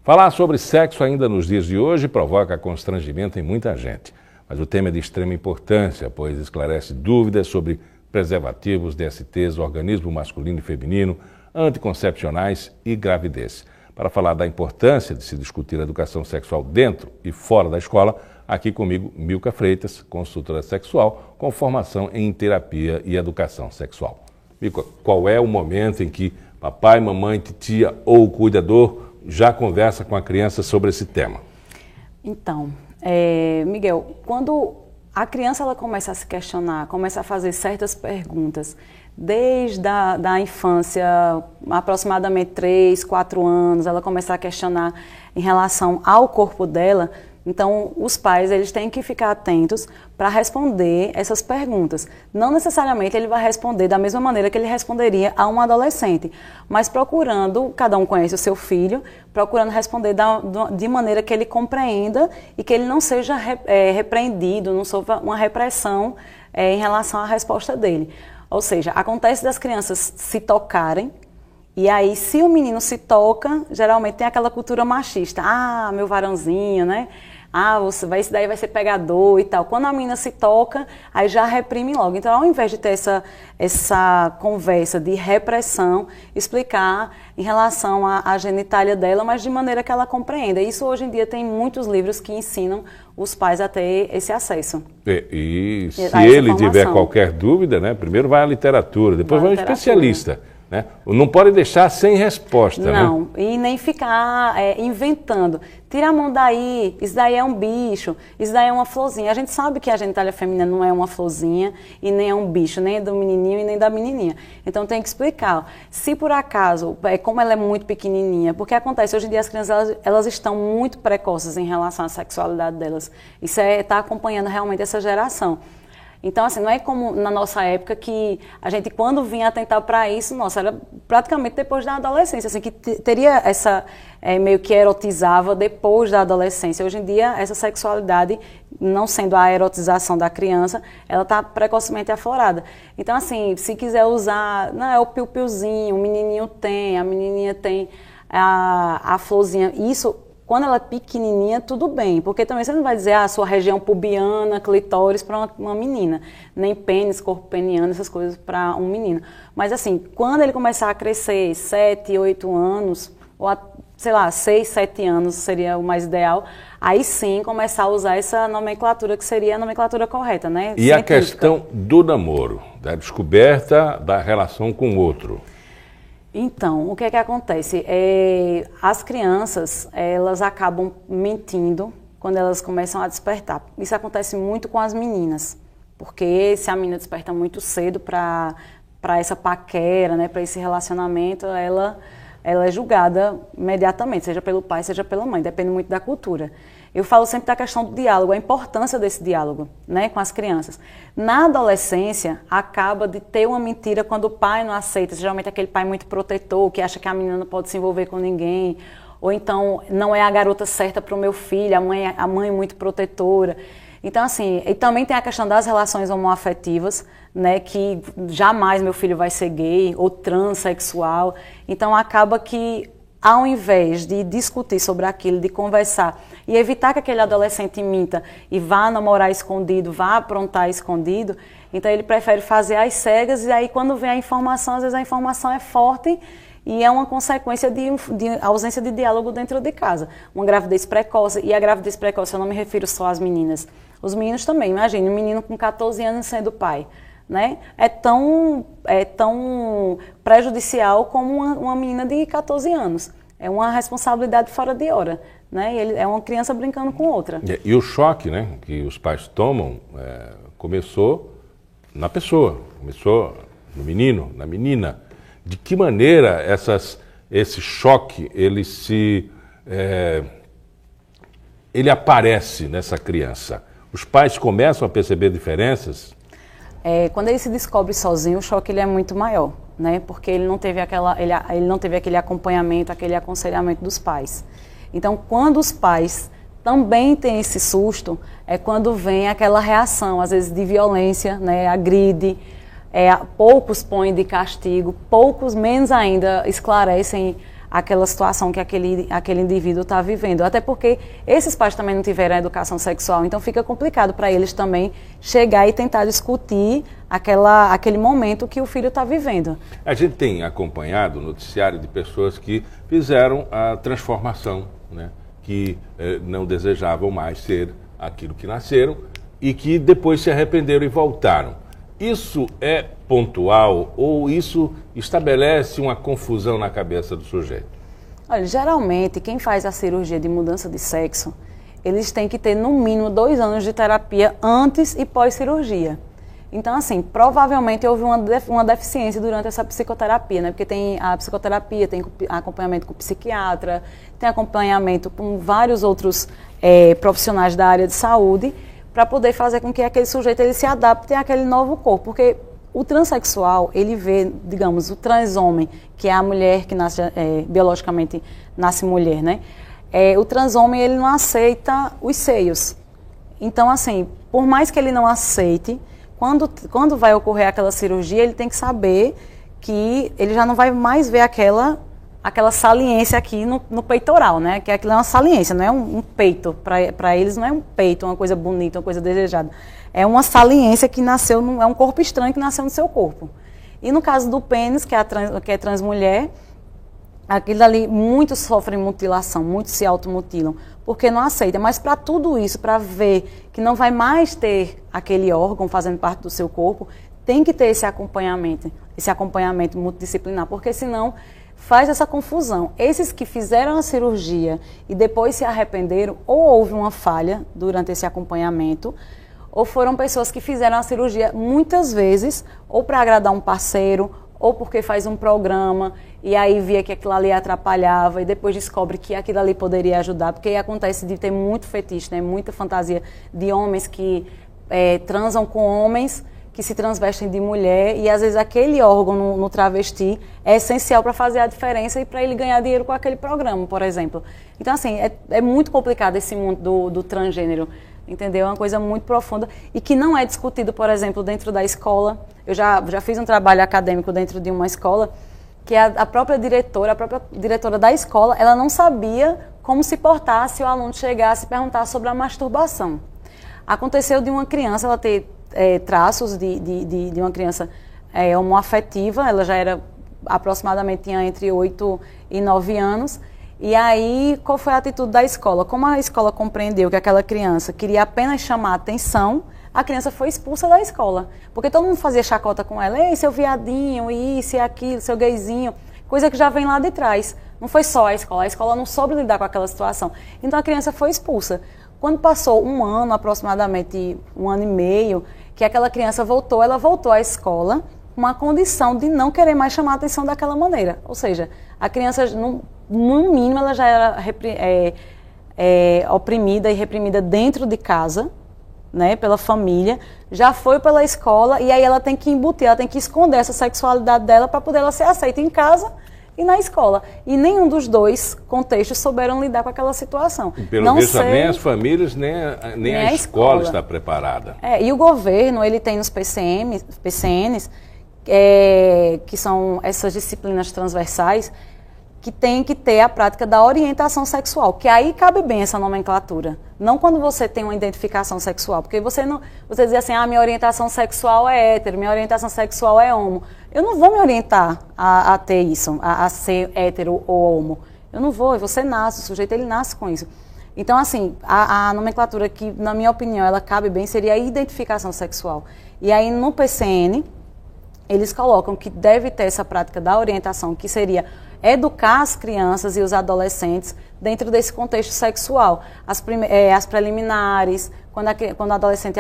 Falar sobre sexo ainda nos dias de hoje provoca constrangimento em muita gente, mas o tema é de extrema importância, pois esclarece dúvidas sobre preservativos, DSTs, organismo masculino e feminino, anticoncepcionais e gravidez. Para falar da importância de se discutir a educação sexual dentro e fora da escola, aqui comigo Milka Freitas, consultora sexual, com formação em terapia e educação sexual. Milka, qual é o momento em que papai, mamãe, titia ou cuidador já conversa com a criança sobre esse tema? Então, Miguel, quando a criança ela começa a se questionar, começa a fazer certas perguntas, desde da infância, aproximadamente 3, 4 anos, ela começa a questionar em relação ao corpo dela. Então, os pais eles têm que ficar atentos para responder essas perguntas. Não necessariamente ele vai responder da mesma maneira que ele responderia a um adolescente, mas procurando, cada um conhece o seu filho, procurando responder de maneira que ele compreenda e que ele não seja repreendido, não sofra uma repressão em relação à resposta dele. Ou seja, acontece das crianças se tocarem, e aí, se o menino se toca, geralmente tem aquela cultura machista. Ah, meu varãozinho, né? Ah, esse daí vai ser pegador e tal. Quando a menina se toca, aí já reprime logo. Então, ao invés de ter essa conversa de repressão, explicar em relação à genitália dela, mas de maneira que ela compreenda. Isso, hoje em dia, tem muitos livros que ensinam os pais a ter esse acesso. E se ele tiver qualquer dúvida, né? Primeiro vai à literatura, depois vai ao especialista. Né? Não pode deixar sem resposta. Não, né? E nem ficar inventando. Tira a mão daí, isso daí é um bicho, isso daí é uma florzinha. A gente sabe que a genitália feminina não é uma florzinha e nem é um bicho, nem é do menininho e nem da menininha. Então tem que explicar. Se por acaso, como ela é muito pequenininha, porque acontece, hoje em dia as crianças elas estão muito precoces em relação à sexualidade delas. Isso está acompanhando realmente essa geração. Então, assim, não é como na nossa época que a gente, quando vinha atentar para isso, nossa, era praticamente depois da adolescência, assim, que teria essa, meio que erotizava depois da adolescência. Hoje em dia, essa sexualidade, não sendo a erotização da criança, ela está precocemente aflorada. Então, assim, se quiser usar, não, é o piu-piuzinho, o menininho tem, a menininha tem a florzinha, isso... Quando ela é pequenininha, tudo bem, porque também você não vai dizer a sua região pubiana, clitóris para uma menina, nem pênis, corpo peniano, essas coisas para um menino. Mas assim, quando ele começar a crescer, 7, 8 anos, ou sei lá, 6, 7 anos seria o mais ideal, aí sim começar a usar essa nomenclatura que seria a nomenclatura correta, né? E científica. A questão do namoro, da descoberta da relação com o outro. Então, o que é que acontece? As crianças, elas acabam mentindo quando elas começam a despertar. Isso acontece muito com as meninas, porque se a menina desperta muito cedo para essa paquera, né, para esse relacionamento, ela é julgada imediatamente, seja pelo pai, seja pela mãe, depende muito da cultura. Eu falo sempre da questão do diálogo, a importância desse diálogo, né, com as crianças. Na adolescência, acaba de ter uma mentira quando o pai não aceita, geralmente aquele pai muito protetor, que acha que a menina não pode se envolver com ninguém, ou então não é a garota certa para o meu filho, a mãe muito protetora. Então, assim, e também tem a questão das relações homoafetivas, né, que jamais meu filho vai ser gay ou transexual. Então, acaba que, ao invés de discutir sobre aquilo, de conversar e evitar que aquele adolescente minta e vá namorar escondido, vá aprontar escondido, então ele prefere fazer às cegas e aí quando vem a informação, às vezes a informação é forte e é uma consequência de ausência de diálogo dentro de casa. Uma gravidez precoce, e a gravidez precoce eu não me refiro só às meninas, os meninos também. Imagine um menino com 14 anos sendo pai. Né? É tão prejudicial como uma menina de 14 anos. É uma responsabilidade fora de hora. Né? Ele é uma criança brincando com outra. E o choque, né, que os pais tomam começou na pessoa, começou no menino, na menina. De que maneira esse choque ele aparece nessa criança? Os pais começam a perceber diferenças? Quando ele se descobre sozinho, o choque ele é muito maior, né? Porque ele não teve aquele acompanhamento, aquele aconselhamento dos pais. Então, quando os pais também têm esse susto, é quando vem aquela reação, às vezes de violência, né? Agride, poucos põem de castigo, poucos, menos ainda, esclarecem aquela situação que aquele indivíduo está vivendo. Até porque esses pais também não tiveram a educação sexual, então fica complicado para eles também chegar e tentar discutir aquele momento que o filho está vivendo. A gente tem acompanhado o noticiário de pessoas que fizeram a transformação, né? Que não desejavam mais ser aquilo que nasceram e que depois se arrependeram e voltaram. Isso é pontual ou isso estabelece uma confusão na cabeça do sujeito? Olha, geralmente quem faz a cirurgia de mudança de sexo, eles têm que ter no mínimo 2 anos de terapia antes e pós-cirurgia. Então, assim, provavelmente houve uma deficiência durante essa psicoterapia, né? Porque tem a psicoterapia, tem acompanhamento com o psiquiatra, tem acompanhamento com vários outros profissionais da área de saúde, para poder fazer com que aquele sujeito ele se adapte àquele novo corpo. Porque o transexual, ele vê, digamos, o transhomem, que é a mulher que nasce, biologicamente nasce mulher, né? O transhomem, ele não aceita os seios. Então, assim, por mais que ele não aceite, quando vai ocorrer aquela cirurgia, ele tem que saber que ele já não vai mais ver aquela saliência aqui no peitoral, né? Que aquilo é uma saliência, não é um peito. Para eles não é um peito, uma coisa bonita, uma coisa desejada. É uma saliência que nasceu, é um corpo estranho que nasceu no seu corpo. E no caso do pênis, que é transmulher, aquilo ali, muitos sofrem mutilação, muitos se automutilam, porque não aceita. Mas para tudo isso, para ver que não vai mais ter aquele órgão fazendo parte do seu corpo, tem que ter esse acompanhamento multidisciplinar, porque senão faz essa confusão. Esses que fizeram a cirurgia e depois se arrependeram, ou houve uma falha durante esse acompanhamento, ou foram pessoas que fizeram a cirurgia muitas vezes, ou para agradar um parceiro, ou porque faz um programa e aí via que aquilo ali atrapalhava e depois descobre que aquilo ali poderia ajudar, porque aí acontece de ter muito fetiche, né? Muita fantasia de homens que transam com homens que se transvestem de mulher e às vezes aquele órgão no travesti é essencial para fazer a diferença e para ele ganhar dinheiro com aquele programa, por exemplo. Então, assim, é muito complicado esse mundo do transgênero, entendeu? É uma coisa muito profunda e que não é discutido, por exemplo, dentro da escola. Eu já fiz um trabalho acadêmico dentro de uma escola que a própria diretora da escola, ela não sabia como se portar se o aluno chegasse e perguntasse sobre a masturbação. Aconteceu de uma criança, ela ter traços de uma criança homoafetiva, ela já era aproximadamente, tinha entre 8 e 9 anos, e aí qual foi a atitude da escola? Como a escola compreendeu que aquela criança queria apenas chamar a atenção, a criança foi expulsa da escola, porque todo mundo fazia chacota com ela, ei, seu viadinho, isso e aquilo, seu gayzinho, coisa que já vem lá de trás. Não foi só a escola não soube lidar com aquela situação, então a criança foi expulsa. Quando passou um ano, aproximadamente 1 ano e meio, que aquela criança voltou, ela voltou à escola com a condição de não querer mais chamar a atenção daquela maneira. Ou seja, a criança, no mínimo, ela já era oprimida e reprimida dentro de casa, né, pela família, já foi pela escola e aí ela tem que embutir, ela tem que esconder essa sexualidade dela para poder ela ser aceita em casa e na escola. E nenhum dos dois contextos souberam lidar com aquela situação. E pelo visto, nem as famílias, nem a escola está preparada. E o governo, ele tem nos PCNs, que são essas disciplinas transversais, que tem que ter a prática da orientação sexual, que aí cabe bem essa nomenclatura. Não quando você tem uma identificação sexual, porque você diz assim, minha orientação sexual é hétero, minha orientação sexual é homo. Eu não vou me orientar a ter isso, a ser hétero ou homo. Eu não vou, você nasce, o sujeito ele nasce com isso. Então, assim, a nomenclatura que, na minha opinião, ela cabe bem, seria a identificação sexual. E aí, no PCN, eles colocam que deve ter essa prática da orientação, que seria educar as crianças e os adolescentes dentro desse contexto sexual. As preliminares, quando o adolescente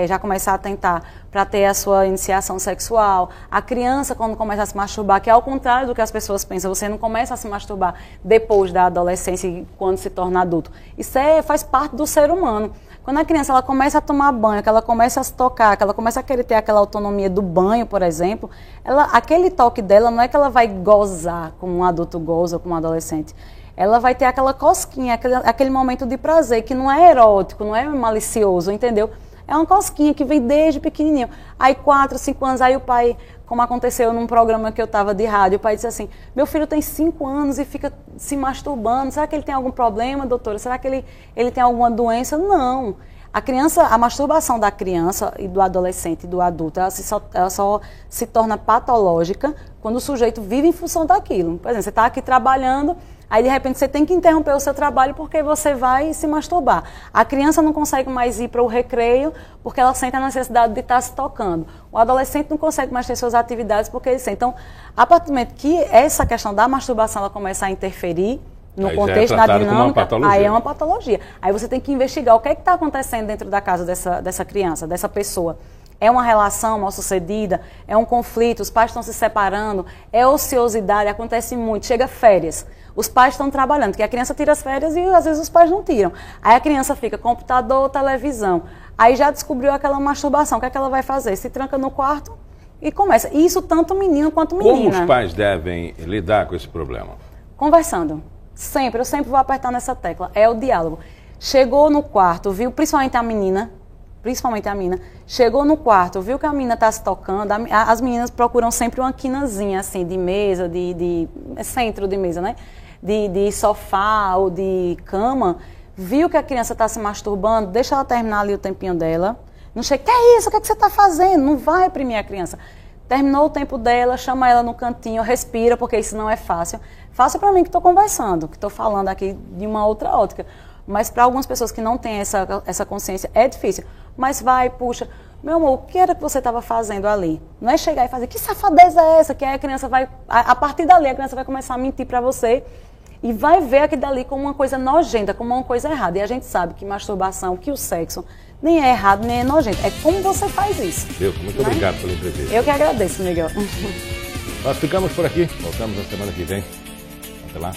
já começa a atentar para ter a sua iniciação sexual. A criança, quando começa a se masturbar, que é ao contrário do que as pessoas pensam, você não começa a se masturbar depois da adolescência e quando se torna adulto. Isso faz parte do ser humano. Quando a criança ela começa a tomar banho, que ela começa a se tocar, que ela começa a querer ter aquela autonomia do banho, por exemplo, aquele toque dela não é que ela vai gozar como um adulto goza, como um adolescente. Ela vai ter aquela cosquinha, aquele momento de prazer, que não é erótico, não é malicioso, entendeu? É uma cosquinha que vem desde pequenininho. Aí 4, 5 anos, aí o pai, como aconteceu num programa que eu estava de rádio, o pai disse assim, meu filho tem 5 anos e fica se masturbando, será que ele tem algum problema, doutora? Será que ele tem alguma doença? Não. A masturbação da criança e do adolescente e do adulto, ela só se torna patológica quando o sujeito vive em função daquilo. Por exemplo, você está aqui trabalhando, aí de repente você tem que interromper o seu trabalho porque você vai se masturbar. A criança não consegue mais ir para o recreio porque ela sente a necessidade de estar se tocando. O adolescente não consegue mais ter suas atividades porque ele sente. Então, a partir do momento que essa questão da masturbação ela começa a interferir no contexto da dinâmica, aí é uma patologia. Aí você tem que investigar o que está acontecendo dentro da casa dessa criança, dessa pessoa. É uma relação mal sucedida? É um conflito? Os pais estão se separando? É ociosidade? Acontece muito. Chega férias. Os pais estão trabalhando, porque a criança tira as férias e às vezes os pais não tiram. Aí a criança fica computador, televisão. Aí já descobriu aquela masturbação. O que é que ela vai fazer? Se tranca no quarto e começa. Isso tanto menino quanto menina. Como os pais devem lidar com esse problema? Conversando. Sempre, eu sempre vou apertar nessa tecla. É o diálogo. Chegou no quarto, viu, principalmente a menina, chegou no quarto, viu que a menina está se tocando, as meninas procuram sempre uma quinazinha, assim, de mesa, centro de mesa, né? De sofá ou de cama, viu que a criança está se masturbando, deixa ela terminar ali o tempinho dela. Não chega, que é isso? O que é que você está fazendo? Não vai reprimir a criança. Terminou o tempo dela, chama ela no cantinho, respira, porque isso não é fácil. Fácil para mim que estou conversando, que estou falando aqui de uma outra ótica. Mas para algumas pessoas que não têm essa consciência, é difícil. Mas vai, puxa, meu amor, o que era que você estava fazendo ali? Não é chegar e fazer, que safadeza é essa? Que aí a criança vai, a partir dali, a criança vai começar a mentir para você e vai ver aquilo dali como uma coisa nojenta, como uma coisa errada. E a gente sabe que masturbação, que o sexo nem é errado, nem é nojento. É como você faz isso. Deus, muito obrigado pela entrevista. Eu que agradeço, Miguel. Nós ficamos por aqui. Voltamos na semana que vem. Até lá.